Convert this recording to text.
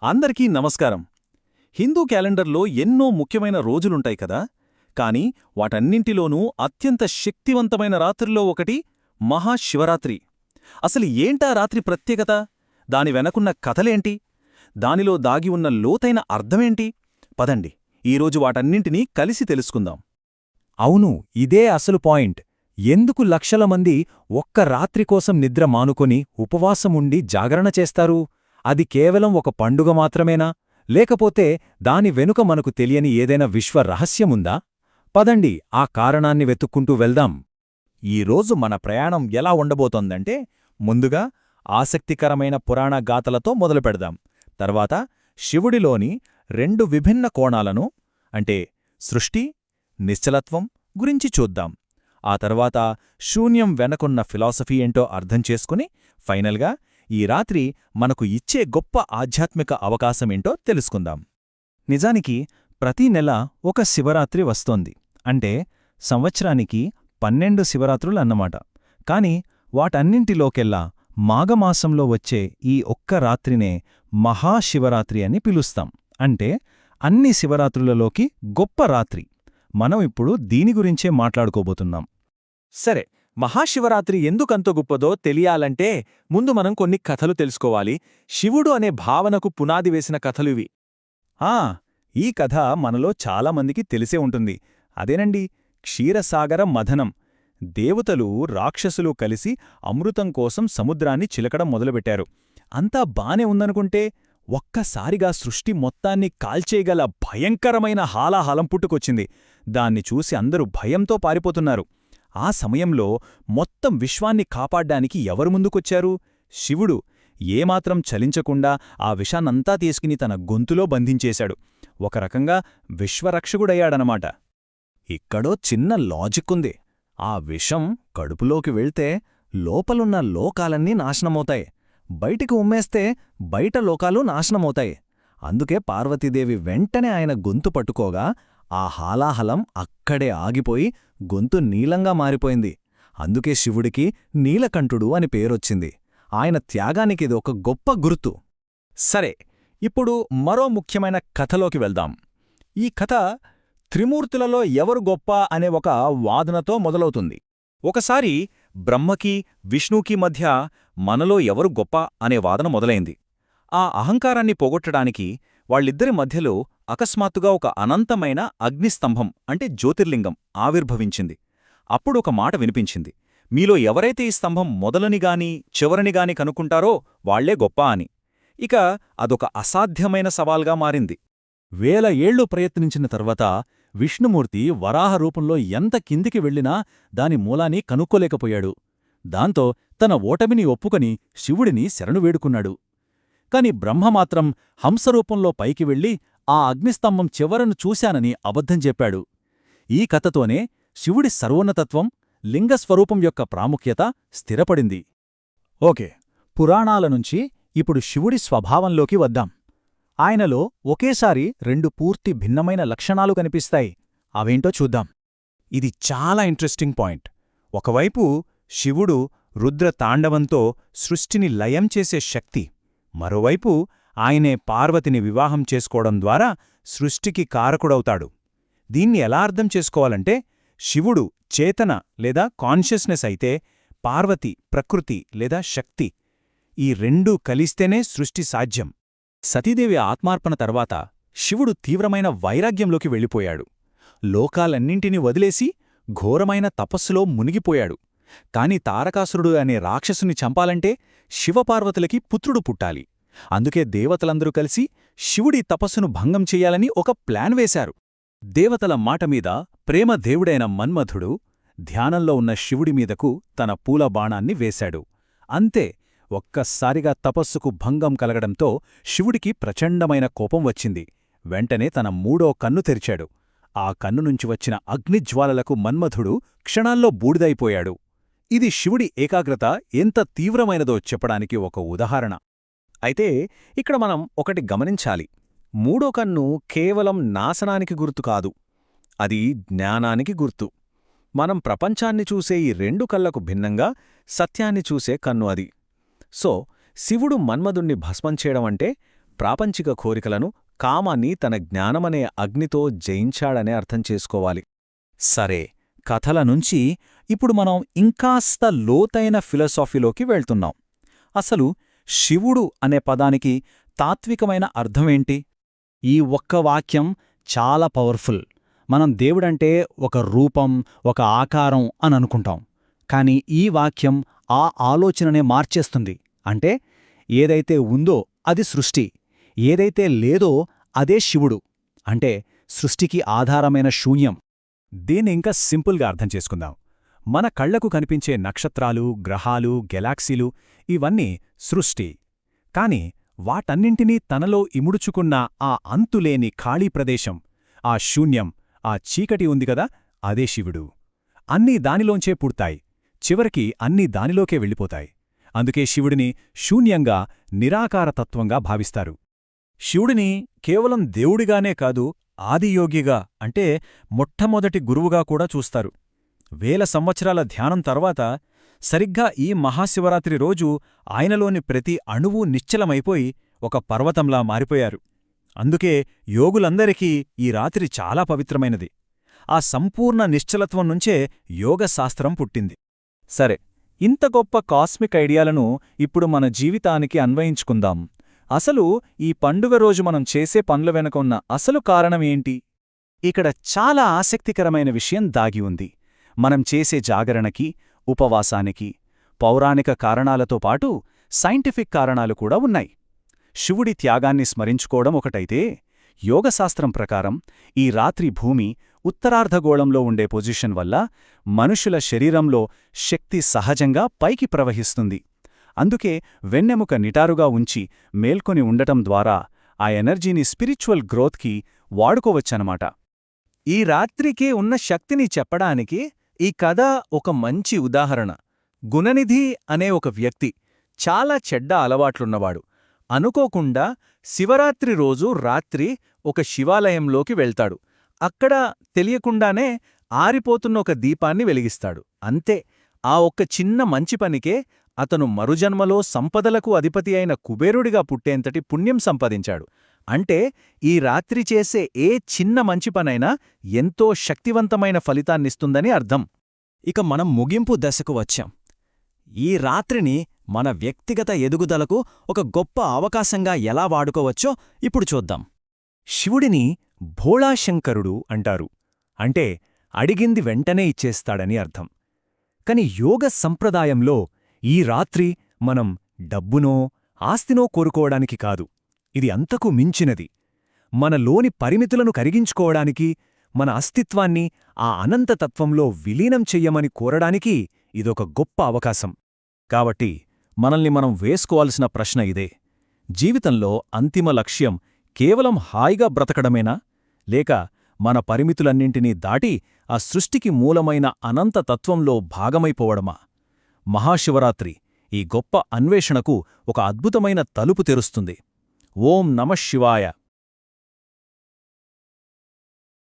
అందరికీ నమస్కారం. హిందూ క్యాలెండర్లో ఎన్నో ముఖ్యమైన రోజులుంటాయి కదా, కాని వాటన్నింటిలోనూ అత్యంత శక్తివంతమైన రాత్రిలో ఒకటి మహాశివరాత్రి. అసలు ఏంటా రాత్రి ప్రత్యేకత? దాని వెనకున్న కథలేంటి? దానిలో దాగి ఉన్న లోతైన అర్థమేంటి? పదండి, ఈరోజు వాటన్నింటినీ కలిసి తెలుసుకుందాం. అవును, ఇదే అసలు పాయింట్. ఎందుకు లక్షల మంది ఒక్క రాత్రి కోసం నిద్ర మానుకొని ఉపవాసముండి జాగరణ చేస్తారు? అది కేవలం ఒక పండుగ మాత్రమేనా, లేకపోతే దాని వెనుక మనకు తెలియని ఏదైనా విశ్వ రహస్యముందా? పదండి, ఆ కారణాన్ని వెతుక్కుంటూ వెళ్దాం. ఈరోజు మన ప్రయాణం ఎలా ఉండబోతోందంటే, ముందుగా ఆసక్తికరమైన పురాణ గాథలతో మొదలుపెడదాం. తర్వాత శివుడిలోని రెండు విభిన్న కోణాలను, అంటే సృష్టి, నిశ్చలత్వం గురించి చూద్దాం. ఆ తర్వాత శూన్యం వెనకున్న ఫిలాసఫీ ఏంటో అర్థం చేసుకుని ఫైనల్గా ఈ రాత్రి మనకు ఇచ్చే గొప్ప ఆధ్యాత్మిక అవకాశమేంటో తెలుసుకుందాం. నిజానికి ప్రతి నెల ఒక శివరాత్రి వస్తోంది. అంటే సంవత్సరానికి 12 శివరాత్రులన్నమాట. కాని వాటన్నింటిలోకెల్లా మాఘమాసంలో వచ్చే ఈ ఒక్క రాత్రినే మహాశివరాత్రి అని పిలుస్తాం. అంటే అన్ని శివరాత్రులలోకి గొప్ప రాత్రి. మనం ఇప్పుడు దీని గురించే మాట్లాడుకోబోతున్నాం. సరే, మహాశివరాత్రి ఎందుకంత గొప్పదో తెలియాలంటే ముందు మనం కొన్ని కథలు తెలుసుకోవాలి. శివుడు అనే భావనకు పునాది వేసిన కథలువి. ఈ కథ మనలో చాలామందికి తెలిసే ఉంటుంది. అదేనండి, క్షీరసాగర మథనం. దేవతలు, రాక్షసులు కలిసి అమృతం కోసం సముద్రాన్ని చిలకడం మొదలుపెట్టారు. అంతా బానే ఉందనుకుంటే ఒక్కసారిగా సృష్టి మొత్తాన్ని కాల్చేయగల భయంకరమైన హాలాహలం పుట్టుకొచ్చింది. దాన్ని చూసి అందరూ భయంతో పారిపోతున్నారు. ఆ సమయంలో మొత్తం విశ్వాన్ని కాపాడ్డానికి ఎవరు ముందుకొచ్చారు? శివుడు. ఏమాత్రం చలించకుండా ఆ విషాన్నంతా తీసుకుని తన గొంతులో బంధించేశాడు. ఒక రకంగా విశ్వరక్షకుడయ్యాడనమాట. ఇక్కడో చిన్న లాజిక్కుంది. ఆ విషం కడుపులోకి వెళ్తే లోపలున్న లోకాలన్నీ నాశనమవుతాయి. బయటికి ఉమ్మేస్తే బయట లోకాలు నాశనమవుతాయి. అందుకే పార్వతీదేవి వెంటనే ఆయన గొంతు పట్టుకోగా ఆ హాలాహలం అక్కడే ఆగిపోయి గొంతు నీలంగా మారిపోయింది. అందుకే శివుడికి నీలకంఠుడు అని పేరొచ్చింది. ఆయన త్యాగానికిది ఒక గొప్ప గుర్తు. సరే, ఇప్పుడు మరో ముఖ్యమైన కథలోకి వెళ్దాం. ఈ కథ త్రిమూర్తులలో ఎవరు గొప్ప అనే ఒక వాదనతో మొదలవుతుంది. ఒకసారి బ్రహ్మకి, విష్ణుకి మధ్య మనలో ఎవరు గొప్ప అనే వాదన మొదలైంది. ఆ అహంకారాన్ని పోగొట్టడానికి వాళ్ళిద్దరి మధ్యలో అకస్మాత్తుగా ఒక అనంతమైన అగ్నిస్తంభం అంటే జ్యోతిర్లింగం ఆవిర్భవించింది. అప్పుడొక మాట వినిపించింది, మీలో ఎవరైతే ఈ స్తంభం మొదలనిగాని చివరనిగాని కనుక్కుంటారో వాళ్లే గొప్ప అని. ఇక అదొక అసాధ్యమైన సవాల్గా మారింది. 1000 ఏళ్లు ప్రయత్నించిన తర్వాత విష్ణుమూర్తి వరాహ రూపంలో ఎంత కిందికి వెళ్లినా దాని మూలాన్ని కనుక్కోలేకపోయాడు. దాంతో తన ఓటమిని ఒప్పుకొని శివుడిని శరణు వేడుకున్నాడు. కాని బ్రహ్మమాత్రం హంసరూపంలో పైకి వెళ్లి ఆ అగ్నిస్తంభం చివరను చూశానని అబద్ధం చెప్పాడు. ఈ కథతోనే శివుడి సర్వోన్నతత్వం, లింగస్వరూపం యొక్క ప్రాముఖ్యత స్థిరపడింది. ఓకే, పురాణాల నుంచి ఇప్పుడు శివుడి స్వభావంలోకి వద్దాం. ఆయనలో ఒకేసారి 2 పూర్తి భిన్నమైన లక్షణాలు కనిపిస్తాయి. అవేంటో చూద్దాం. ఇది చాలా ఇంట్రెస్టింగ్ పాయింట్. ఒకవైపు శివుడు రుద్ర తాండవంతో సృష్టిని లయం చేసే శక్తి, మరోవైపు ఆయనే పార్వతిని వివాహం చేసుకోవడం ద్వారా సృష్టికి కారకుడవుతాడు. దీన్ని ఎలా అర్థం చేసుకోవాలంటే, శివుడు చేతన లేదా కాన్షియస్నెస్ అయితే పార్వతి ప్రకృతి లేదా శక్తి. ఈ రెండూ కలిస్తేనే సృష్టి సాధ్యం. సతీదేవి ఆత్మార్పణ తర్వాత శివుడు తీవ్రమైన వైరాగ్యంలోకి వెళ్ళిపోయాడు. లోకాలన్నింటినీ వదిలేసి ఘోరమైన తపస్సులో మునిగిపోయాడు. కాని తారకాసురుడు అనే రాక్షసుని చంపాలంటే శివపార్వతులకి పుత్రుడు పుట్టాలి. అందుకే దేవతలందరూ కలిసి శివుడి తపస్సును భంగం చెయ్యాలని ఒక ప్లాన్ వేశారు. దేవతల మాటమీద ప్రేమ దేవుడైన మన్మథుడు ధ్యానంలో ఉన్న శివుడిమీదకు తన పూల బాణాన్ని వేశాడు. అంతే, ఒక్కసారిగా తపస్సుకు భంగం కలగడంతో శివుడికి ప్రచండమైన కోపం వచ్చింది. వెంటనే తన 3వ కన్ను తెరిచాడు. ఆ కన్నునుంచి వచ్చిన అగ్నిజ్వాలలకు మన్మథుడు క్షణాల్లో బూడిదైపోయాడు. ఇది శివుడి ఏకాగ్రత ఎంత తీవ్రమైనదో చెప్పడానికి ఒక ఉదాహరణ. అయితే ఇక్కడ మనం ఒకటి గమనించాలి. 3వ కన్ను కేవలం నాశనానికి గుర్తు కాదు, అది జ్ఞానానికి గుర్తు. మనం ప్రపంచాన్ని చూసే ఈ 2 కళ్లకు భిన్నంగా సత్యాన్ని చూసే కన్ను అది. సో శివుడు మన్మధుణ్ణి భస్మం చేయడమంటే ప్రాపంచిక కోరికలను, కామాన్ని తన జ్ఞానమనే అగ్నితో జయించాడనే అర్థం చేసుకోవాలి. సరే, కథల నుంచి ఇప్పుడు మనం ఇంకాస్త లోతైన ఫిలసాఫీలోకి వెళ్తున్నాం. అసలు శివుడు అనే పదానికి తాత్వికమైన అర్థమేంటి? ఈ ఒక్క వాక్యం చాలా పవర్ఫుల్. మనం దేవుడంటే ఒక రూపం, ఒక ఆకారం అని అనుకుంటాం. కాని ఈ వాక్యం ఆ ఆలోచననే మార్చేస్తుంది. అంటే ఏదైతే ఉందో అది సృష్టి, ఏదైతే లేదో అదే శివుడు. అంటే సృష్టికి ఆధారమైన శూన్యం. దీన్ని ఇంకా సింపుల్గా అర్థం చేసుకుందాం. మన కళ్లకు కనిపించే నక్షత్రాలు, గ్రహాలు, గెలాక్సీలు ఇవన్నీ సృష్టి. కాని వాటన్నింటినీ తనలో ఇముడుచుకున్న ఆ అంతులేని ఖాళీ ప్రదేశం, ఆ శూన్యం, ఆ చీకటి ఉంది కదా, అదే శివుడు. అన్నీ దానిలోంచే పుడతాయి, చివరికి అన్నీ దానిలోకే వెళ్ళిపోతాయి. అందుకే శివుడిని శూన్యంగా, నిరాకారతత్వంగా భావిస్తారు. శివుడిని కేవలం దేవుడిగానే కాదు, ఆదియోగిగా అంటే మొట్టమొదటి గురువుగా కూడా చూస్తారు. వేల సంవత్సరాల ధ్యానం తర్వాత సరిగ్గా ఈ మహాశివరాత్రి రోజు ఆయనలోని ప్రతి అణువూ నిశ్చలమైపోయి ఒక పర్వతంలా మారిపోయారు. అందుకే యోగులందరికీ ఈ రాత్రి చాలా పవిత్రమైనది. ఆ సంపూర్ణ నిశ్చలత్వం నుంచే యోగశాస్త్రం పుట్టింది. సరే, ఇంత గొప్ప కాస్మిక్ ఐడియాలను ఇప్పుడు మన జీవితానికి అన్వయించుకుందాం. అసలు ఈ పండుగ రోజు మనం చేసే పనుల వెనుక ఉన్న అసలు కారణమేంటి? ఇక్కడ చాలా ఆసక్తికరమైన విషయం దాగి ఉంది. మనం చేసే జాగరణకి, ఉపవాసానికి పౌరాణిక కారణాలతో పాటు సైంటిఫిక్ కారణాలు కూడా ఉన్నాయి. శివుడి త్యాగాన్ని స్మరించుకోవడం ఒకటైతే, యోగశాస్త్రం ప్రకారం ఈ రాత్రి భూమి ఉత్తరార్ధగోళంలో ఉండే పొజిషన్ వల్ల మనుషుల శరీరంలో శక్తి సహజంగా పైకి ప్రవహిస్తుంది. అందుకే వెన్నెముక నిటారుగా ఉంచి మేల్కొని ఉండటం ద్వారా ఆ ఎనర్జీని స్పిరిచువల్ గ్రోత్కి వాడుకోవచ్చనమాట. ఈ రాత్రికి ఉన్న శక్తిని చెప్పడానికి ఈ కథ ఒక మంచి ఉదాహరణ. గుణనిధి అనే ఒక వ్యక్తి చాలా చెడ్డ అలవాట్లున్నవాడు. అనుకోకుండా శివరాత్రి రోజు రాత్రి ఒక శివాలయంలోకి వెళ్తాడు. అక్కడ తెలియకుండానే ఆరిపోతున్న ఒక దీపాన్ని వెలిగిస్తాడు. అంతే, ఆ ఒక్క చిన్న మంచి పనికే అతను మరుజన్మలో సంపదలకు అధిపతి అయిన కుబేరుడిగా పుట్టేంతటి పుణ్యం సంపాదించాడు. అంటే ఈ రాత్రి చేసే ఏ చిన్న మంచి పనైనా ఎంతో శక్తివంతమైన ఫలితాన్నిస్తుందని అర్థం. ఇక మనం ముగింపు దశకు వచ్చాం. ఈ రాత్రిని మన వ్యక్తిగత ఎదుగుదలకు ఒక గొప్ప అవకాశంగా ఎలా వాడుకోవచ్చో ఇప్పుడు చూద్దాం. శివుడిని భోళాశంకరుడు అంటారు. అంటే అడిగింది వెంటనే ఇచ్చేస్తాడని అర్థం. కాని యోగ సంప్రదాయంలో ఈ రాత్రి మనం డబ్బునో, ఆస్తినో కోరుకోవడానికి కాదు. ఇది అంతకు మించినది. మనలోని పరిమితులను కరిగించుకోవడానికి, మన అస్తిత్వాన్ని ఆ అనంతతత్వంలో విలీనం చెయ్యమని కోరడానికి ఇదొక గొప్ప అవకాశం. కాబట్టి మనల్ని మనం వేసుకోవాల్సిన ప్రశ్న ఇదే: జీవితంలో అంతిమ లక్ష్యం కేవలం హాయిగా బ్రతకడమేనా, లేక మన పరిమితులన్నింటినీ దాటి ఆ సృష్టికి మూలమైన అనంతతత్వంలో భాగమైపోవడమా? మహాశివరాత్రి ఈ గొప్ప అన్వేషణకు ఒక అద్భుతమైన తలుపు తెరుస్తుంది. ఓం నమః శివాయ.